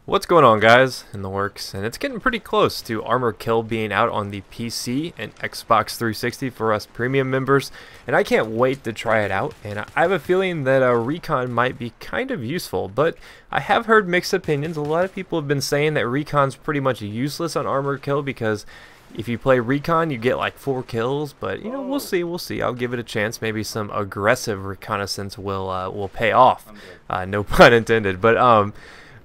What's going on, guys, in the works? And it's getting pretty close to Armor Kill being out on the PC and Xbox 360 for us premium members, and I can't wait to try it out. And I have a feeling that Recon might be kind of useful, but I have heard mixed opinions. A lot of people have been saying that Recon's pretty much useless on Armor Kill because if you play Recon, you get like 4 kills, but you know, we'll see. I'll give it a chance. Maybe some aggressive reconnaissance will pay off. No pun intended. But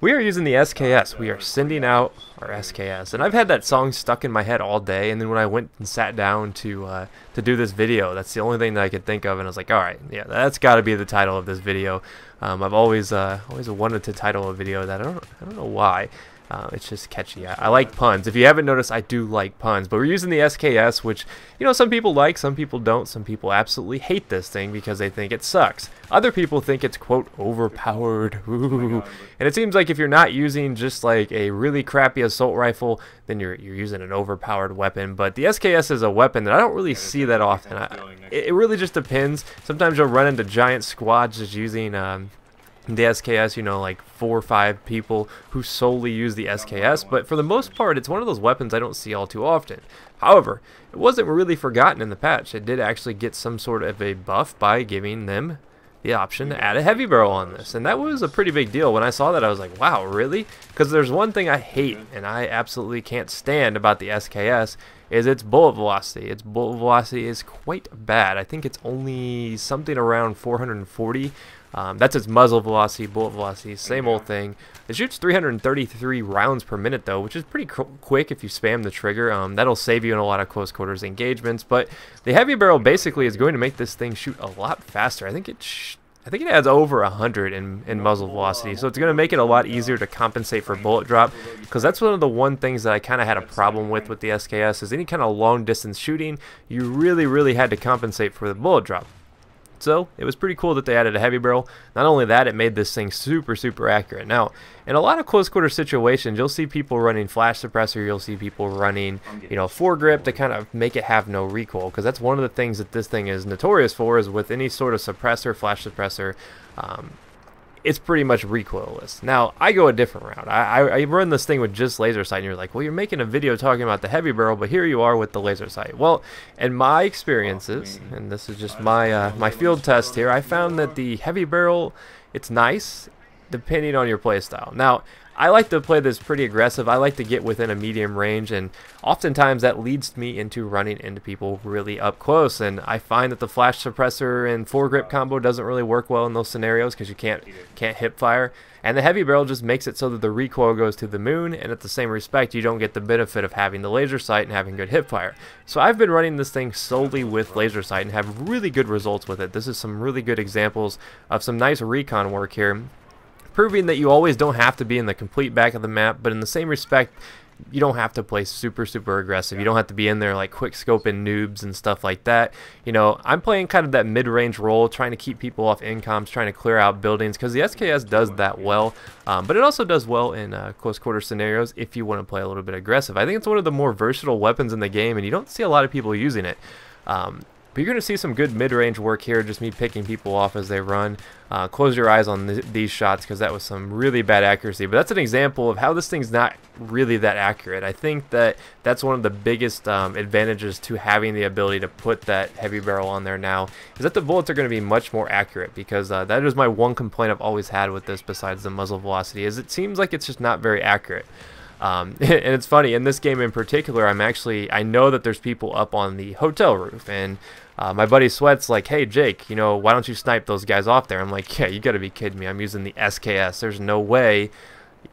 we are using the SKS. We are sending out our SKS, and I've had that song stuck in my head all day. And then when I went and sat down to do this video, that's the only thing that I could think of, and I was like, all right, yeah, that's got to be the title of this video. I've always wanted to title a video that. I don't know why. It's just catchy. I like puns. If you haven't noticed, I do like puns. But we're using the SKS, which, you know, some people like, some people don't. Some people absolutely hate this thing because they think it sucks. Other people think it's, quote, overpowered. Ooh. And it seems like if you're not using just like a really crappy assault rifle, then you're using an overpowered weapon. But the SKS is a weapon that I don't really see that often. It really just depends. Sometimes you'll run into giant squads just using the SKS, you know, like 4 or 5 people who solely use the SKS, but for the most part, it's one of those weapons I don't see all too often. However, it wasn't really forgotten in the patch. It did actually get some sort of a buff by giving them the option to add a heavy barrel on this, and that was a pretty big deal. When I saw that, I was like, wow, really? Because there's one thing I hate and I absolutely can't stand about the SKS is its bullet velocity. Its bullet velocity is quite bad. I think it's only something around 440. That's its muzzle velocity, bullet velocity, same old thing. It shoots 333 rounds per minute though, which is pretty quick if you spam the trigger. That'll save you in a lot of close quarters engagements. But the heavy barrel basically is going to make this thing shoot a lot faster. I think it adds over 100 in muzzle velocity, so it's going to make it a lot easier to compensate for bullet drop, because that's one of the things that I kind of had a problem with the SKS is any kind of long distance shooting, you really had to compensate for the bullet drop. So it was pretty cool that they added a heavy barrel. Not only that, it made this thing super accurate. Now, in a lot of close quarter situations, you'll see people running flash suppressor, you'll see people running, you know, foregrip to kind of make it have no recoil, because that's one of the things that this thing is notorious for, is with any sort of suppressor, flash suppressor, it's pretty much recoilless. Now, I go a different route. I run this thing with just laser sight, and you're like, well, you're making a video talking about the heavy barrel, but here you are with the laser sight. Well, in my experiences, and this is just my my field test here, I found that the heavy barrel, it's nice depending on your playstyle. Now, I like to play this pretty aggressive. I like to get within a medium range, and oftentimes that leads me into running into people really up close, and I find that the flash suppressor and foregrip combo doesn't really work well in those scenarios because you can't hip fire, and the heavy barrel just makes it so that the recoil goes to the moon, and at the same respect you don't get the benefit of having the laser sight and having good hip fire. So I've been running this thing solely with laser sight and have really good results with it. This is some really good examples of some nice recon work here, proving that you always don't have to be in the complete back of the map, but in the same respect, you don't have to play super aggressive. You don't have to be in there like quick scoping noobs and stuff like that. You know, I'm playing kind of that mid-range role, trying to keep people off incoms, trying to clear out buildings, because the SKS does that well, but it also does well in close quarter scenarios if you want to play a little bit aggressive. I think it's one of the more versatile weapons in the game, and you don't see a lot of people using it. But you're going to see some good mid-range work here, just me picking people off as they run. Close your eyes on these shots, because that was some really bad accuracy. But that's an example of how this thing's not really that accurate. I think that that's one of the biggest advantages to having the ability to put that heavy barrel on there now, is that the bullets are going to be much more accurate, because that is my one complaint I've always had with this, besides the muzzle velocity, is it seems like it's just not very accurate. And it's funny, in this game in particular, I know that there's people up on the hotel roof, and my buddy Sweat's like, hey Jake, you know, why don't you snipe those guys off there? I'm like, yeah, you gotta be kidding me. I'm using the SKS. There's no way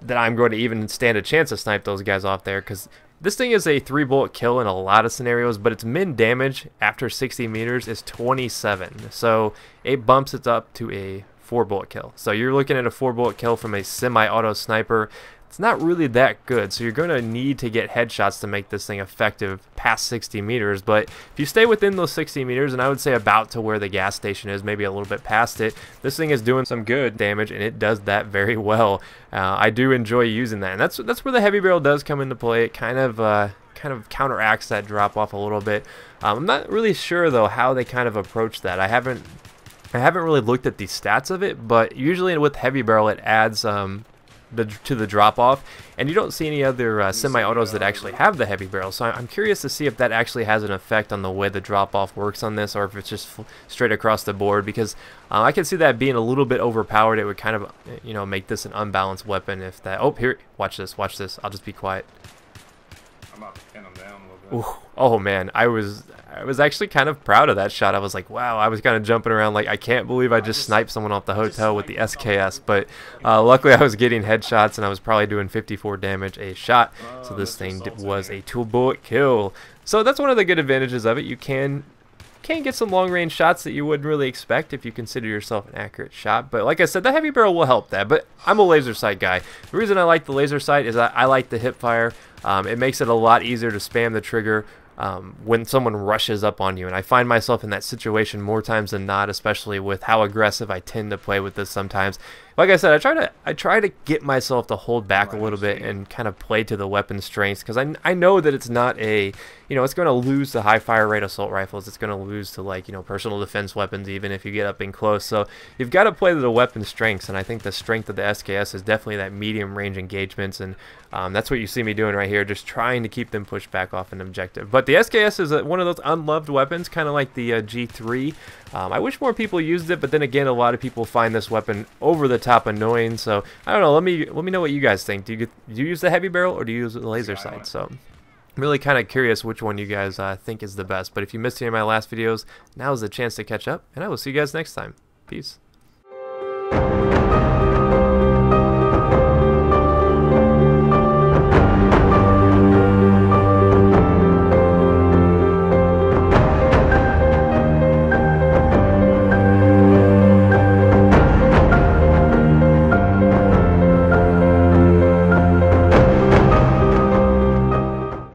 that I'm going to even stand a chance to snipe those guys off there, because this thing is a 3-bullet kill in a lot of scenarios, but its min damage after 60 meters is 27. So it bumps it up to a 4-bullet kill. So you're looking at a 4-bullet kill from a semi-auto sniper. It's not really that good, so you're going to need to get headshots to make this thing effective past 60 meters, but if you stay within those 60 meters, and I would say about to where the gas station is, maybe a little bit past it, this thing is doing some good damage, and it does that very well. I do enjoy using that, and that's where the heavy barrel does come into play. It kind of counteracts that drop off a little bit. I'm not really sure though how they kind of approach that. I haven't really looked at the stats of it, but usually with heavy barrel it adds the drop off, and you don't see any other semi-autos that actually have the heavy barrel. So I'm curious to see if that actually has an effect on the way the drop off works on this, or if it's just straight across the board, because I can see that being a little bit overpowered. It would kind of, you know, make this an unbalanced weapon if that. Oh, here, watch this, watch this. I'll just be quiet. I'm about to pin him down a little bit. Ooh, oh man, I was actually kind of proud of that shot. I was like, wow, I was kind of jumping around like, I can't believe I just sniped someone off the hotel with the SKS, but luckily I was getting headshots and I was probably doing 54 damage a shot, so this thing was a 2-bullet kill. So that's one of the good advantages of it. You can get some long-range shots that you wouldn't really expect if you consider yourself an accurate shot, but like I said, the heavy barrel will help that. But I'm a laser sight guy. The reason I like the laser sight is I like the hip fire. It makes it a lot easier to spam the trigger when someone rushes up on you, and I find myself in that situation more times than not, especially with how aggressive I tend to play with this sometimes. Like I said, I try to get myself to hold back a little bit and kind of play to the weapon strengths, because I know that it's not a, you know, it's going to lose to high fire rate assault rifles. It's going to lose to, like, you know, personal defense weapons even if you get up in close. So you've got to play to the weapon strengths, and I think the strength of the SKS is definitely that medium range engagements, and that's what you see me doing right here, just trying to keep them pushed back off an objective. But the SKS is one of those unloved weapons, kind of like the G3. I wish more people used it, but then again, a lot of people find this weapon over the top annoying. So I don't know. Let me know what you guys think. Do you use the heavy barrel or do you use the laser sight? So I'm really kind of curious which one you guys think is the best. But if you missed any of my last videos, now is the chance to catch up, and I will see you guys next time. Peace.